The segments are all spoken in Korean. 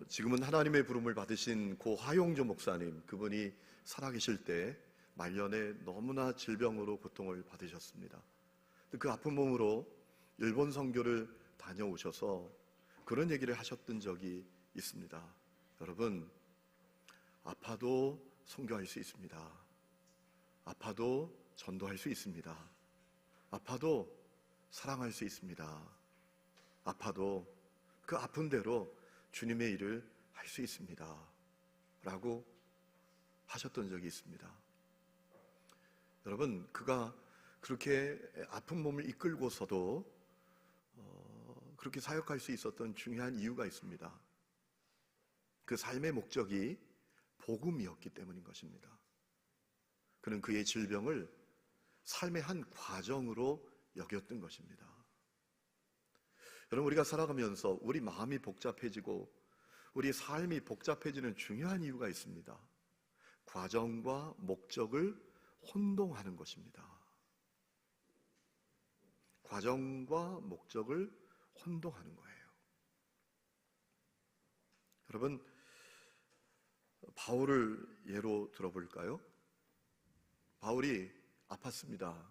지금은 하나님의 부름을 받으신 고 화용조 목사님, 그분이 살아계실 때 말년에 너무나 질병으로 고통을 받으셨습니다. 그 아픈 몸으로 일본 선교를 다녀오셔서 그런 얘기를 하셨던 적이 있습니다. 여러분, 아파도 선교할 수 있습니다. 아파도 전도할 수 있습니다. 아파도 사랑할 수 있습니다. 아파도 그 아픈 대로 주님의 일을 할 수 있습니다. 라고 하셨던 적이 있습니다. 여러분, 그가 그렇게 아픈 몸을 이끌고서도 그렇게 사역할 수 있었던 중요한 이유가 있습니다. 그 삶의 목적이 복음이었기 때문인 것입니다. 그는 그의 질병을 삶의 한 과정으로 여겼던 것입니다. 여러분, 우리가 살아가면서 우리 마음이 복잡해지고 우리 삶이 복잡해지는 중요한 이유가 있습니다. 과정과 목적을 혼동하는 것입니다. 과정과 목적을 혼동하는 거예요. 여러분, 바울을 예로 들어볼까요? 바울이 아팠습니다.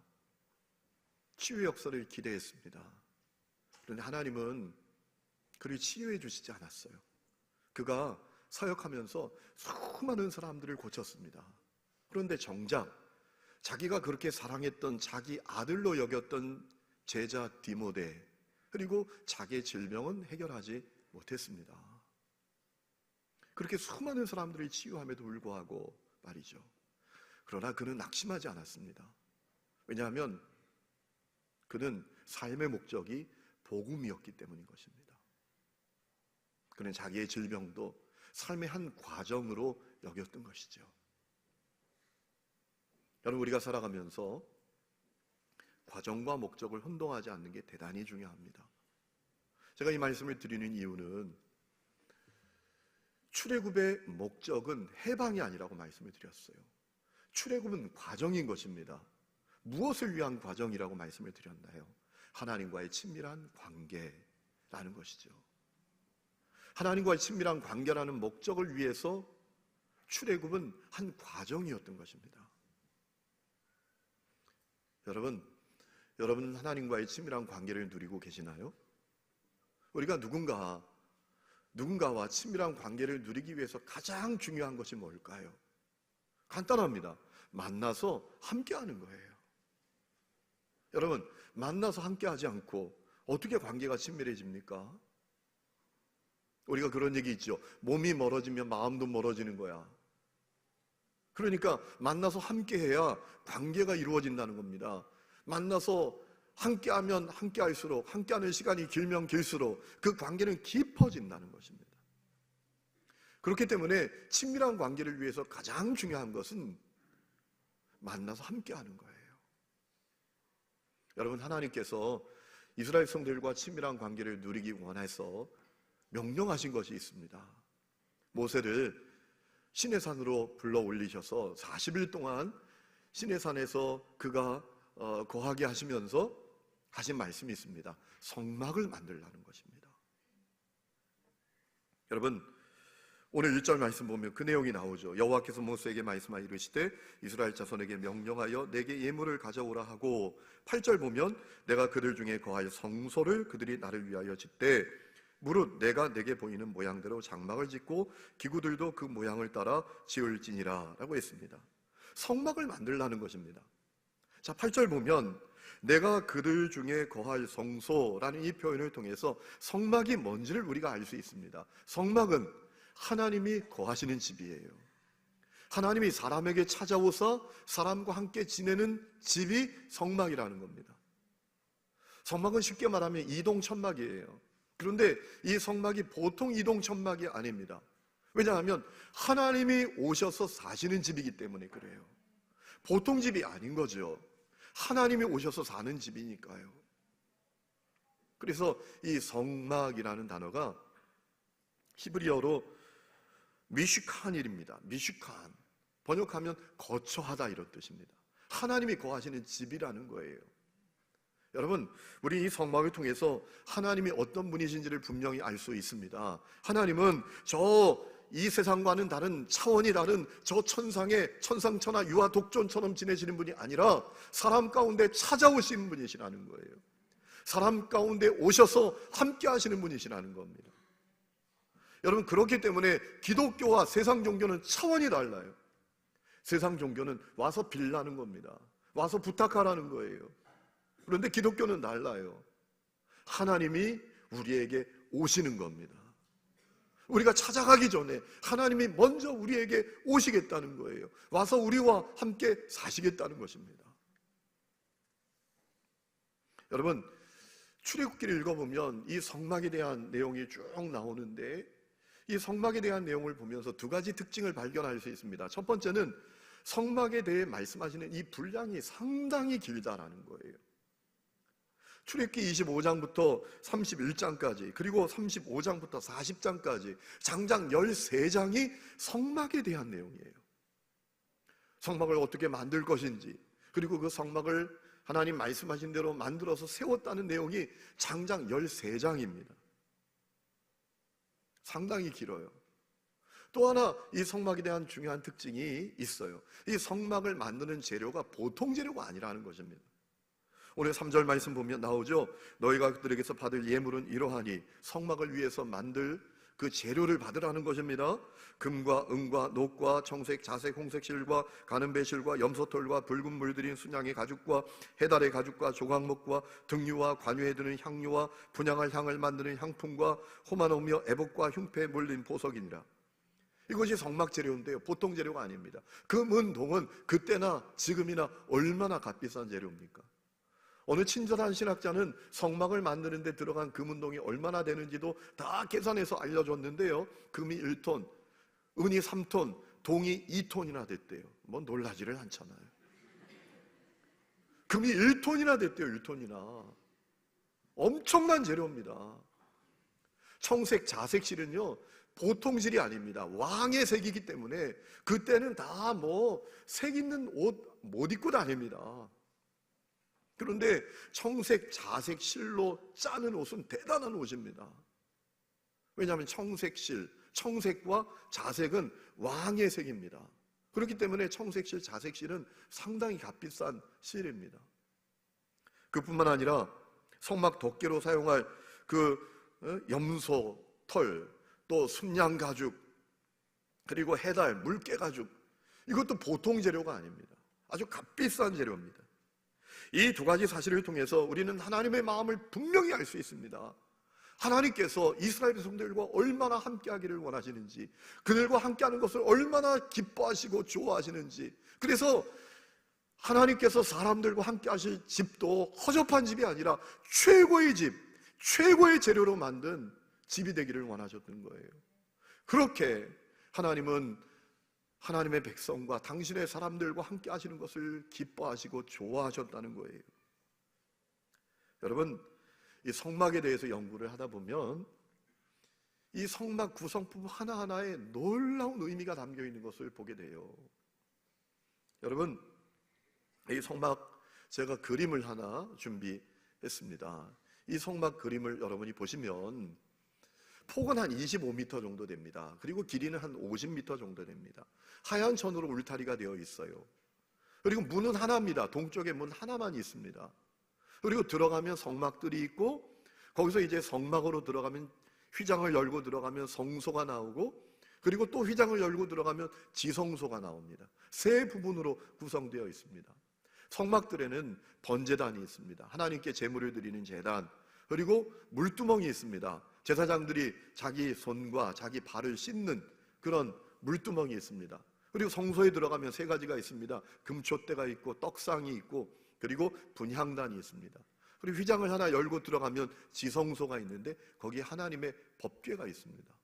치유 역사를 기대했습니다. 그런데 하나님은 그를 치유해 주시지 않았어요. 그가 사역하면서 수많은 사람들을 고쳤습니다. 그런데 정작 자기가 그렇게 사랑했던 자기 아들로 여겼던 제자 디모데, 그리고 자기의 질병은 해결하지 못했습니다. 그렇게 수많은 사람들을 치유함에도 불구하고 말이죠. 그러나 그는 낙심하지 않았습니다. 왜냐하면 그는 삶의 목적이 복음이었기 때문인 것입니다. 그는 자기의 질병도 삶의 한 과정으로 여겼던 것이죠. 여러분, 우리가 살아가면서 과정과 목적을 혼동하지 않는 게 대단히 중요합니다. 제가 이 말씀을 드리는 이유는 출애굽의 목적은 해방이 아니라고 말씀을 드렸어요. 출애굽은 과정인 것입니다. 무엇을 위한 과정이라고 말씀을 드렸나요? 하나님과의 친밀한 관계라는 것이죠. 하나님과의 친밀한 관계라는 목적을 위해서 출애굽은 한 과정이었던 것입니다. 여러분 하나님과의 친밀한 관계를 누리고 계시나요? 우리가 누군가와 친밀한 관계를 누리기 위해서 가장 중요한 것이 뭘까요? 간단합니다. 만나서 함께하는 거예요. 여러분, 만나서 함께하지 않고 어떻게 관계가 친밀해집니까? 우리가 그런 얘기 있죠. 몸이 멀어지면 마음도 멀어지는 거야. 그러니까 만나서 함께해야 관계가 이루어진다는 겁니다. 만나서 함께하면 함께할수록, 함께하는 시간이 길면 길수록 그 관계는 깊어진다는 것입니다. 그렇기 때문에 친밀한 관계를 위해서 가장 중요한 것은 만나서 함께하는 거예요. 여러분, 하나님께서 이스라엘 백성들과 친밀한 관계를 누리기 원해서 명령하신 것이 있습니다. 모세를 시내산으로 불러 올리셔서 40일 동안 시내산에서 그가 거하게 하시면서 하신 말씀이 있습니다. 성막을 만들라는 것입니다. 여러분, 오늘 1절 말씀 보면 그 내용이 나오죠. 여호와께서 모세에게 말씀하여 이르시되 이스라엘 자손에게 명령하여 내게 예물을 가져오라 하고, 8절 보면 내가 그들 중에 거할 성소를 그들이 나를 위하여 짓되 무릇 내가 내게 보이는 모양대로 장막을 짓고 기구들도 그 모양을 따라 지을지니라 라고 했습니다. 성막을 만들라는 것입니다. 자, 8절 보면 내가 그들 중에 거할 성소라는 이 표현을 통해서 성막이 뭔지를 우리가 알 수 있습니다. 성막은 하나님이 거하시는 집이에요. 하나님이 사람에게 찾아오사 사람과 함께 지내는 집이 성막이라는 겁니다. 성막은 쉽게 말하면 이동천막이에요. 그런데 이 성막이 보통 이동천막이 아닙니다. 왜냐하면 하나님이 오셔서 사시는 집이기 때문에 그래요. 보통 집이 아닌 거죠. 하나님이 오셔서 사는 집이니까요. 그래서 이 성막이라는 단어가 히브리어로 미슈칸일입니다. 미슈칸, 번역하면 거처하다 이런 뜻입니다. 하나님이 거하시는 집이라는 거예요. 여러분, 우리 이 성막을 통해서 하나님이 어떤 분이신지를 분명히 알 수 있습니다. 하나님은 이 세상과는 다른 차원이 다른 저 천상의 천상천하 유아 독존처럼 지내시는 분이 아니라 사람 가운데 찾아오신 분이시라는 거예요. 사람 가운데 오셔서 함께 하시는 분이시라는 겁니다. 여러분, 그렇기 때문에 기독교와 세상 종교는 차원이 달라요. 세상 종교는 와서 빌라는 겁니다. 와서 부탁하라는 거예요. 그런데 기독교는 달라요. 하나님이 우리에게 오시는 겁니다. 우리가 찾아가기 전에 하나님이 먼저 우리에게 오시겠다는 거예요. 와서 우리와 함께 사시겠다는 것입니다. 여러분, 출애굽기를 읽어보면 이 성막에 대한 내용이 쭉 나오는데, 이 성막에 대한 내용을 보면서 두 가지 특징을 발견할 수 있습니다. 첫 번째는 성막에 대해 말씀하시는 이 분량이 상당히 길다라는 거예요. 출애굽기 25장부터 31장까지, 그리고 35장부터 40장까지 장장 13장이 성막에 대한 내용이에요. 성막을 어떻게 만들 것인지, 그리고 그 성막을 하나님 말씀하신 대로 만들어서 세웠다는 내용이 장장 13장입니다. 상당히 길어요. 또 하나 이 성막에 대한 중요한 특징이 있어요. 이 성막을 만드는 재료가 보통 재료가 아니라는 것입니다. 오늘 3절 말씀 보면 나오죠. 너희가 그들에게서 받을 예물은 이러하니 성막을 위해서 만들 그 재료를 받으라는 것입니다. 금과 은과 녹과 청색, 자색, 홍색 실과 가는 배실과 염소털과 붉은 물들인 순양의 가죽과 해달의 가죽과 조각목과 등유와 관유에 드는 향유와 분향할 향을 만드는 향품과 호마노며 애복과 흉패에 물린 보석이니라. 이것이 성막 재료인데요, 보통 재료가 아닙니다. 금은동은 그때나 지금이나 얼마나 값비싼 재료입니까? 어느 친절한 신학자는 성막을 만드는 데 들어간 금은동이 얼마나 되는지도 다 계산해서 알려줬는데요, 금이 1톤, 은이 3톤, 동이 2톤이나 됐대요. 뭐 놀라지를 않잖아요. 금이 1톤이나 됐대요. 1톤이나. 엄청난 재료입니다. 청색, 자색 실은요 보통 실이 아닙니다. 왕의 색이기 때문에 그때는 다 뭐 색 있는 옷 못 입고 다닙니다. 그런데 청색, 자색 실로 짜는 옷은 대단한 옷입니다. 왜냐하면 청색실, 청색과 자색은 왕의 색입니다. 그렇기 때문에 청색실, 자색실은 상당히 값비싼 실입니다. 그뿐만 아니라 성막 덮개로 사용할 그 염소 털, 또 순양 가죽, 그리고 해달, 물개 가죽, 이것도 보통 재료가 아닙니다. 아주 값비싼 재료입니다. 이 두 가지 사실을 통해서 우리는 하나님의 마음을 분명히 알 수 있습니다. 하나님께서 이스라엘 백성들과 얼마나 함께하기를 원하시는지, 그들과 함께하는 것을 얼마나 기뻐하시고 좋아하시는지. 그래서 하나님께서 사람들과 함께하실 집도 허접한 집이 아니라 최고의 집, 최고의 재료로 만든 집이 되기를 원하셨던 거예요. 그렇게 하나님은 하나님의 백성과 당신의 사람들과 함께 하시는 것을 기뻐하시고 좋아하셨다는 거예요. 여러분, 이 성막에 대해서 연구를 하다 보면 이 성막 구성품 하나하나에 놀라운 의미가 담겨 있는 것을 보게 돼요. 여러분, 이 성막 제가 그림을 하나 준비했습니다. 이 성막 그림을 여러분이 보시면 폭은 한 25m 정도 됩니다. 그리고 길이는 한 50m 정도 됩니다. 하얀 천으로 울타리가 되어 있어요. 그리고 문은 하나입니다. 동쪽에 문 하나만 있습니다. 그리고 들어가면 성막들이 있고, 거기서 이제 성막으로 들어가면 휘장을 열고 들어가면 성소가 나오고, 그리고 또 휘장을 열고 들어가면 지성소가 나옵니다. 세 부분으로 구성되어 있습니다. 성막들에는 번제단이 있습니다. 하나님께 제물을 드리는 제단, 그리고 물두멍이 있습니다. 제사장들이 자기 손과 자기 발을 씻는 그런 물두멍이 있습니다. 그리고 성소에 들어가면 세 가지가 있습니다. 금촛대가 있고 떡상이 있고, 그리고 분향단이 있습니다. 그리고 휘장을 하나 열고 들어가면 지성소가 있는데 거기에 하나님의 법궤가 있습니다.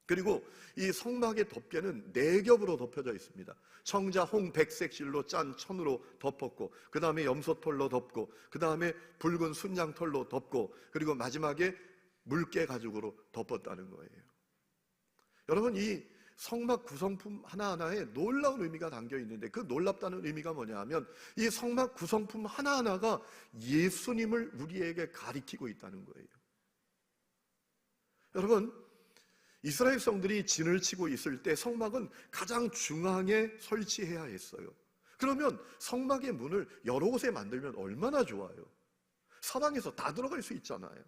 그리고 이 성막의 덮개는 4겹으로 덮여져 있습니다. 청자, 홍, 백색 실로 짠 천으로 덮었고, 그 다음에 염소털로 덮고, 그 다음에 붉은 순양털로 덮고, 그리고 마지막에 물개 가죽으로 덮었다는 거예요. 여러분, 이 성막 구성품 하나하나에 놀라운 의미가 담겨 있는데, 그 놀랍다는 의미가 뭐냐 하면 이 성막 구성품 하나하나가 예수님을 우리에게 가리키고 있다는 거예요. 여러분, 이스라엘 성들이 진을 치고 있을 때 성막은 가장 중앙에 설치해야 했어요. 그러면 성막의 문을 여러 곳에 만들면 얼마나 좋아요. 사방에서 다 들어갈 수 있잖아요.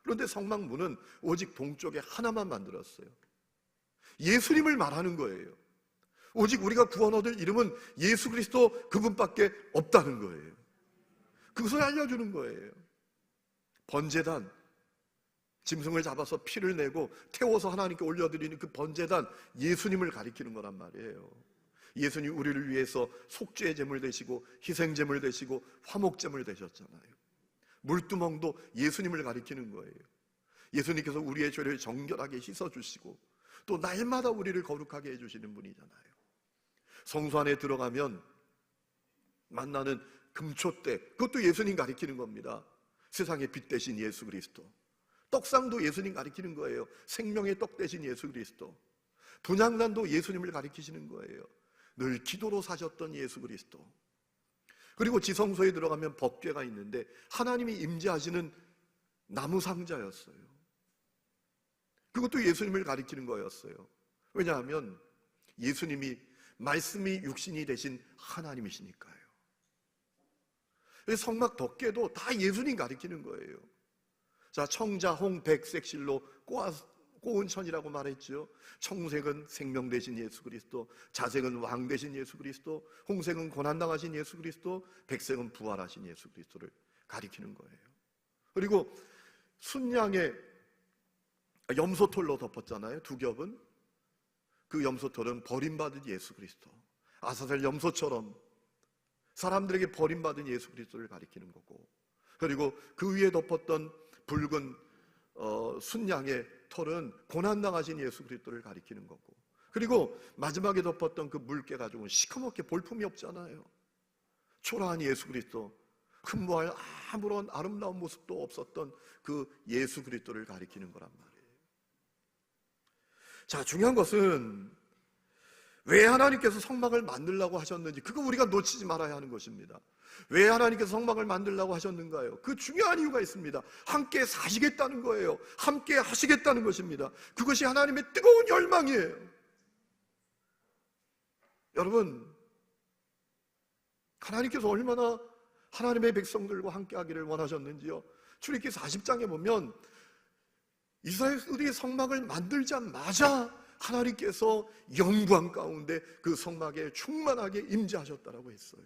그런데 성막 문은 오직 동쪽에 하나만 만들었어요. 예수님을 말하는 거예요. 오직 우리가 구원 얻을 이름은 예수 그리스도 그분밖에 없다는 거예요. 그것을 알려주는 거예요. 번제단, 짐승을 잡아서 피를 내고 태워서 하나님께 올려드리는 그 번제단, 예수님을 가리키는 거란 말이에요. 예수님 우리를 위해서 속죄의 제물 되시고 희생제물 되시고 화목제물 되셨잖아요. 물두멍도 예수님을 가리키는 거예요. 예수님께서 우리의 죄를 정결하게 씻어주시고 또 날마다 우리를 거룩하게 해주시는 분이잖아요. 성소 안에 들어가면 만나는 금초대, 그것도 예수님 가리키는 겁니다. 세상의 빛 대신 예수 그리스도. 떡상도 예수님 가리키는 거예요. 생명의 떡 대신 예수 그리스도. 분향단도 예수님을 가리키시는 거예요. 늘 기도로 사셨던 예수 그리스도. 그리고 지성소에 들어가면 법궤가 있는데 하나님이 임재하시는 나무 상자였어요. 그것도 예수님을 가리키는 거였어요. 왜냐하면 예수님이 말씀이 육신이 되신 하나님이시니까요. 성막 덮개도 다 예수님 가리키는 거예요. 자, 청자, 홍, 백, 색실로 꼬은 천이라고 말했죠. 청색은 생명 되신 예수 그리스도, 자색은 왕 되신 예수 그리스도, 홍색은 고난당하신 예수 그리스도, 백색은 부활하신 예수 그리스도를 가리키는 거예요. 그리고 순양의 염소털로 덮었잖아요. 두 겹은. 그 염소털은 버림받은 예수 그리스도, 아사셀 염소처럼 사람들에게 버림받은 예수 그리스도를 가리키는 거고, 그리고 그 위에 덮었던 붉은 순양의 털은 고난당하신 예수 그리스도를 가리키는 거고, 그리고 마지막에 덮었던 그 물개 가죽은 시커멓게 볼품이 없잖아요. 초라한 예수 그리스도, 흠모할 아무런 아름다운 모습도 없었던 그 예수 그리스도를 가리키는 거란 말이에요. 자, 중요한 것은 왜 하나님께서 성막을 만들라고 하셨는지, 그거 우리가 놓치지 말아야 하는 것입니다. 왜 하나님께서 성막을 만들라고 하셨는가요? 그 중요한 이유가 있습니다. 함께 사시겠다는 거예요. 함께 하시겠다는 것입니다. 그것이 하나님의 뜨거운 열망이에요. 여러분, 하나님께서 얼마나 하나님의 백성들과 함께 하기를 원하셨는지요. 출애굽기 40장에 보면 이스라엘이 성막을 만들자마자 하나님께서 영광 가운데 그 성막에 충만하게 임재하셨다라고 했어요.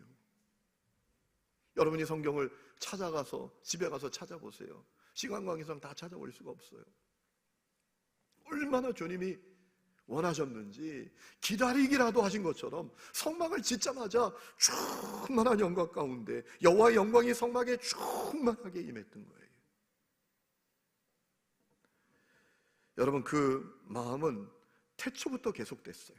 여러분이 성경을 찾아가서 집에 가서 찾아보세요. 시간 관계상 다 찾아올 수가 없어요. 얼마나 주님이 원하셨는지, 기다리기라도 하신 것처럼 성막을 짓자마자 충만한 영광 가운데 여호와의 영광이 성막에 충만하게 임했던 거예요. 여러분, 그 마음은 태초부터 계속됐어요.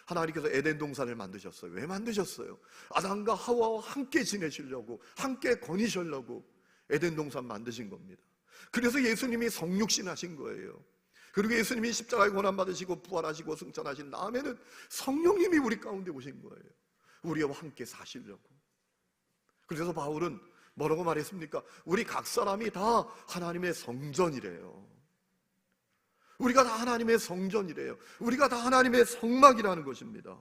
하나님께서 에덴 동산을 만드셨어요. 왜 만드셨어요? 아담과 하와와 함께 지내시려고, 함께 거니시려고 에덴 동산 만드신 겁니다. 그래서 예수님이 성육신 하신 거예요. 그리고 예수님이 십자가에 고난받으시고 부활하시고 승천하신 다음에는 성령님이 우리 가운데 오신 거예요. 우리와 함께 사시려고. 그래서 바울은 뭐라고 말했습니까? 우리 각 사람이 다 하나님의 성전이래요. 우리가 다 하나님의 성전이래요. 우리가 다 하나님의 성막이라는 것입니다.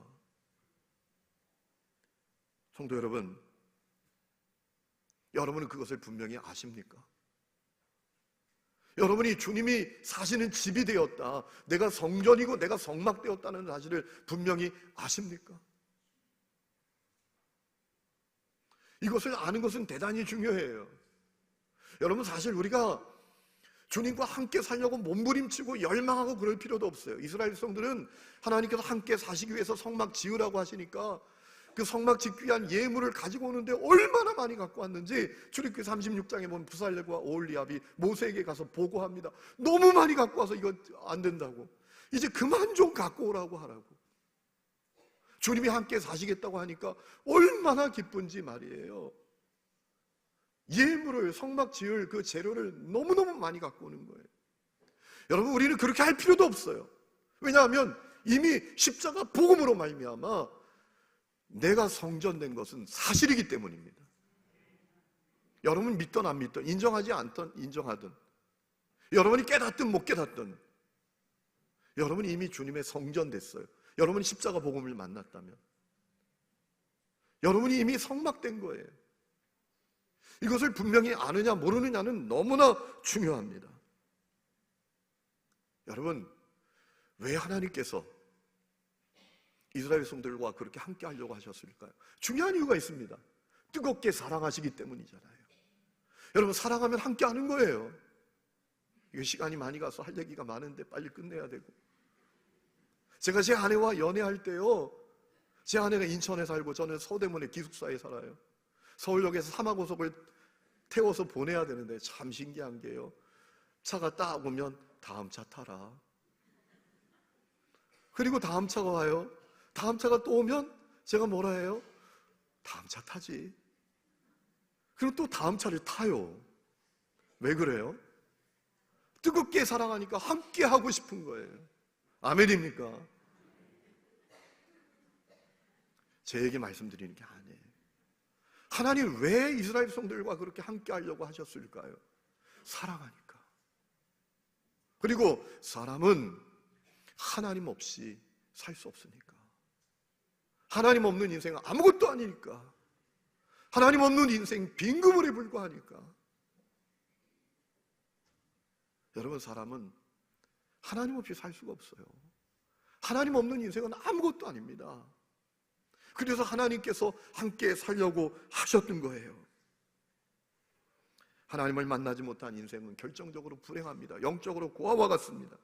성도 여러분, 여러분은 그것을 분명히 아십니까? 여러분이 주님이 사시는 집이 되었다, 내가 성전이고 내가 성막 되었다는 사실을 분명히 아십니까? 이것을 아는 것은 대단히 중요해요. 여러분, 사실 우리가 주님과 함께 살려고 몸부림치고 열망하고 그럴 필요도 없어요. 이스라엘 백성들은 하나님께서 함께 사시기 위해서 성막 지으라고 하시니까 그 성막 짓기 위한 예물을 가지고 오는데 얼마나 많이 갖고 왔는지 출애굽기 36장에 보면 부살렙과 오홀리압이 모세에게 가서 보고합니다. 너무 많이 갖고 와서 이거 안 된다고, 이제 그만 좀 갖고 오라고 하라고. 주님이 함께 사시겠다고 하니까 얼마나 기쁜지 말이에요. 예물을, 성막 지을 그 재료를 너무너무 많이 갖고 오는 거예요. 여러분, 우리는 그렇게 할 필요도 없어요. 왜냐하면 이미 십자가 복음으로 말미암아 내가 성전된 것은 사실이기 때문입니다. 여러분 믿든 안 믿든, 인정하지 않든 인정하든, 여러분이 깨닫든 못 깨닫든, 여러분이 이미 주님의 성전됐어요. 여러분이 십자가 복음을 만났다면 여러분이 이미 성막된 거예요. 이것을 분명히 아느냐 모르느냐는 너무나 중요합니다. 여러분, 왜 하나님께서 이스라엘 백성들과 그렇게 함께 하려고 하셨을까요? 중요한 이유가 있습니다. 뜨겁게 사랑하시기 때문이잖아요. 여러분, 사랑하면 함께 하는 거예요. 이거 시간이 많이 가서 할 얘기가 많은데 빨리 끝내야 되고. 제가 제 아내와 연애할 때요, 제 아내가 인천에 살고 저는 서대문에 기숙사에 살아요. 서울역에서 사마고속을 태워서 보내야 되는데 참 신기한 게요, 차가 딱 오면 다음 차 타라. 그리고 다음 차가 와요. 다음 차가 또 오면 제가 뭐라 해요? 다음 차 타지. 그리고 또 다음 차를 타요. 왜 그래요? 뜨겁게 사랑하니까 함께 하고 싶은 거예요. 아멘입니까? 제에게 말씀드리는 게 아니에요. 하나님 왜 이스라엘 백성들과 그렇게 함께 하려고 하셨을까요? 사랑하니까. 그리고 사람은 하나님 없이 살 수 없으니까. 하나님 없는 인생은 아무것도 아니니까. 하나님 없는 인생 빈그물에 불과하니까. 여러분, 사람은 하나님 없이 살 수가 없어요. 하나님 없는 인생은 아무것도 아닙니다. 그래서 하나님께서 함께 살려고 하셨던 거예요. 하나님을 만나지 못한 인생은 결정적으로 불행합니다. 영적으로 고아와 같습니다.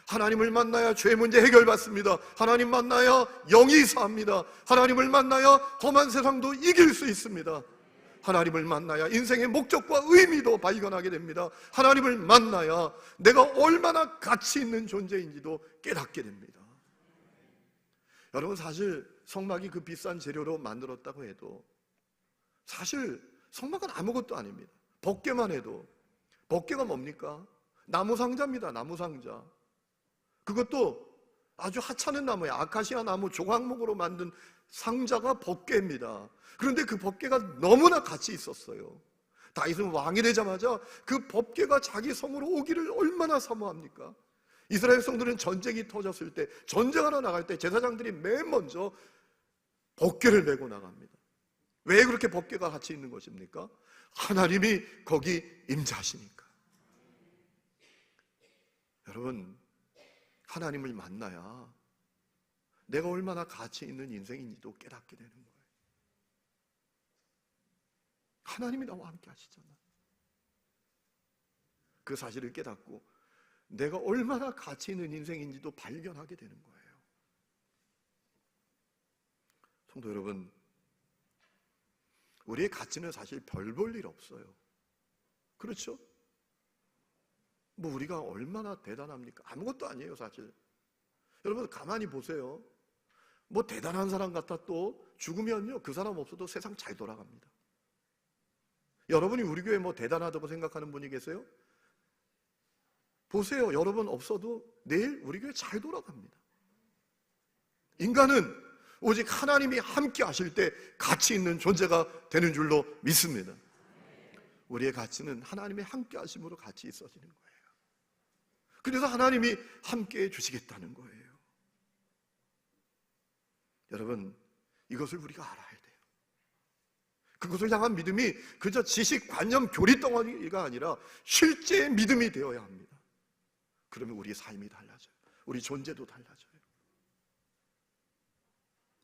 하나님을 만나야 죄 문제 해결받습니다. 하나님 만나야 영이 사합니다. 하나님을 만나야 험한 세상도 이길 수 있습니다. 하나님을 만나야 인생의 목적과 의미도 발견하게 됩니다. 하나님을 만나야 내가 얼마나 가치 있는 존재인지도 깨닫게 됩니다. 여러분, 사실 성막이 그 비싼 재료로 만들었다고 해도 사실 성막은 아무것도 아닙니다. 법궤만 해도, 법궤가 뭡니까? 나무 상자입니다. 나무 상자. 그것도 아주 하찮은 나무예요. 아카시아 나무 조각목으로 만든 상자가 법궤입니다. 그런데 그 법궤가 너무나 가치 있었어요. 다윗은 왕이 되자마자 그 법궤가 자기 성으로 오기를 얼마나 사모합니까? 이스라엘 백성들은 전쟁이 터졌을 때, 전쟁하러 나갈 때 제사장들이 맨 먼저 법궤를 메고 나갑니다. 왜 그렇게 법궤가 가치 있는 것입니까? 하나님이 거기 임재하시니까. 여러분, 하나님을 만나야 내가 얼마나 가치 있는 인생인지도 깨닫게 되는 거예요. 하나님이 나와 함께 하시잖아. 그 사실을 깨닫고 내가 얼마나 가치 있는 인생인지도 발견하게 되는 거예요. 성도 여러분, 우리의 가치는 사실 별 볼 일 없어요. 그렇죠? 뭐 우리가 얼마나 대단합니까? 아무것도 아니에요, 사실. 여러분, 가만히 보세요. 뭐 대단한 사람 같아 또 죽으면요, 그 사람 없어도 세상 잘 돌아갑니다. 여러분이 우리 교회 뭐 대단하다고 생각하는 분이 계세요? 보세요. 여러분 없어도 내일 우리 교회 잘 돌아갑니다. 인간은 오직 하나님이 함께 하실 때 가치 있는 존재가 되는 줄로 믿습니다. 우리의 가치는 하나님의 함께 하심으로 가치 있어지는 거예요. 그래서 하나님이 함께 해주시겠다는 거예요. 여러분, 이것을 우리가 알아야 돼요. 그것을 향한 믿음이 그저 지식, 관념, 교리 덩어리가 아니라 실제의 믿음이 되어야 합니다. 그러면 우리의 삶이 달라져요. 우리 존재도 달라져요.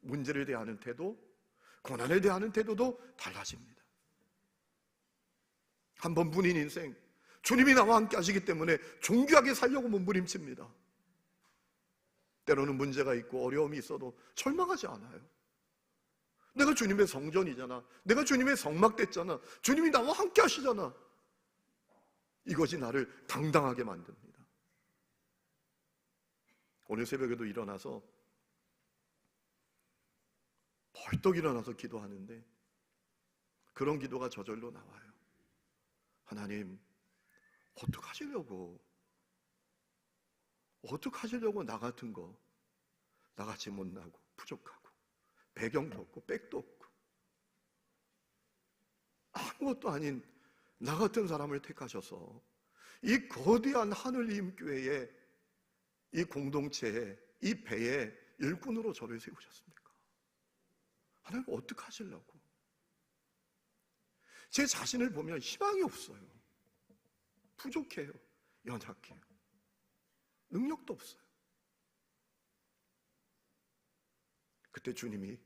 문제를 대하는 태도, 고난에 대하는 태도도 달라집니다. 한 번뿐인 인생, 주님이 나와 함께 하시기 때문에 존귀하게 살려고 몸부림칩니다. 때로는 문제가 있고 어려움이 있어도 절망하지 않아요. 내가 주님의 성전이잖아. 내가 주님의 성막됐잖아. 주님이 나와 함께 하시잖아. 이것이 나를 당당하게 만듭니다. 오늘 새벽에도 일어나서 벌떡 일어나서 기도하는데 그런 기도가 저절로 나와요. 하나님, 어떡하시려고 나 같은 거 나같이 못나고 부족하고 배경도 없고 백도 없고 아무것도 아닌 나 같은 사람을 택하셔서 이 거대한 하늘님 교회의 이 공동체에, 이 배에 일꾼으로 저를 세우셨습니까? 하나님 어떻게 하시려고? 제 자신을 보면 희망이 없어요. 부족해요. 연약해요. 능력도 없어요. 그때 주님이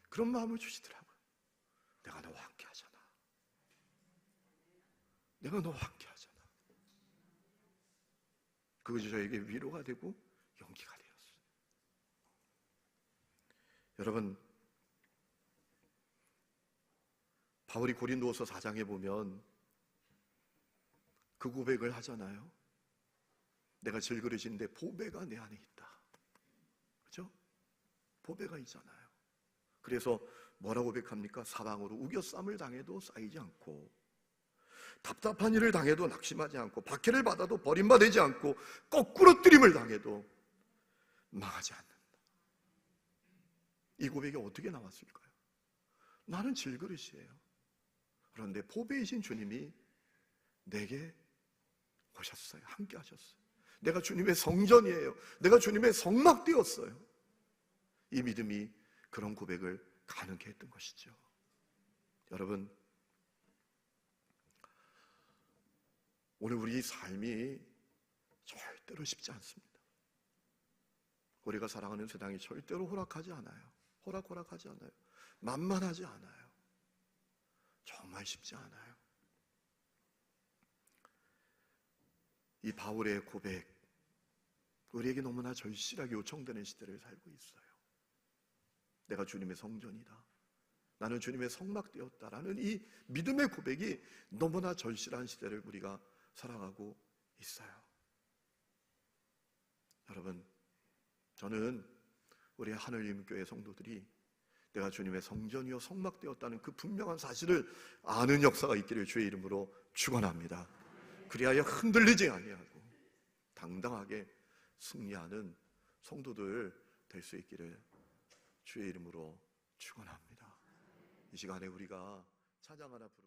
그런 마음을 주시더라고요. 내가 너와 함께 하잖아. 내가 너와 함께 하잖아. 그것이 저에게 위로가 되고 용기가 되었어요. 여러분, 바울이 고린도후서 4장에 보면 그 고백을 하잖아요. 내가 질그릇인데 보배가 내 안에 있다. 그죠? 보배가 있잖아요. 그래서 뭐라고 고백합니까? 사방으로 우겨쌈을 당해도 쌓이지 않고, 답답한 일을 당해도 낙심하지 않고, 박해를 받아도 버림받지 않고, 거꾸로 뜨림을 당해도 망하지 않는다. 이 고백이 어떻게 나왔을까요? 나는 질그릇이에요. 그런데 보배이신 주님이 내게 오셨어요. 함께 하셨어요. 내가 주님의 성전이에요. 내가 주님의 성막되었어요. 이 믿음이 그런 고백을 가능케 했던 것이죠. 여러분, 오늘 우리 삶이 절대로 쉽지 않습니다. 우리가 살아가는 세상이 절대로 호락하지 않아요. 호락호락하지 않아요. 만만하지 않아요. 정말 쉽지 않아요. 이 바울의 고백, 우리에게 너무나 절실하게 요청되는 시대를 살고 있어요. 내가 주님의 성전이다. 나는 주님의 성막되었다라는 이 믿음의 고백이 너무나 절실한 시대를 우리가 살아가고 있어요. 여러분, 저는 우리 하늘님 교회 성도들이 내가 주님의 성전이요 성막되었다는 그 분명한 사실을 아는 역사가 있기를 주의 이름으로 축원합니다. 그리하여 흔들리지 아니하고 당당하게 승리하는 성도들 될 수 있기를 주의 이름으로 축원합니다. 이 시간에 우리가 찬양 하나 부르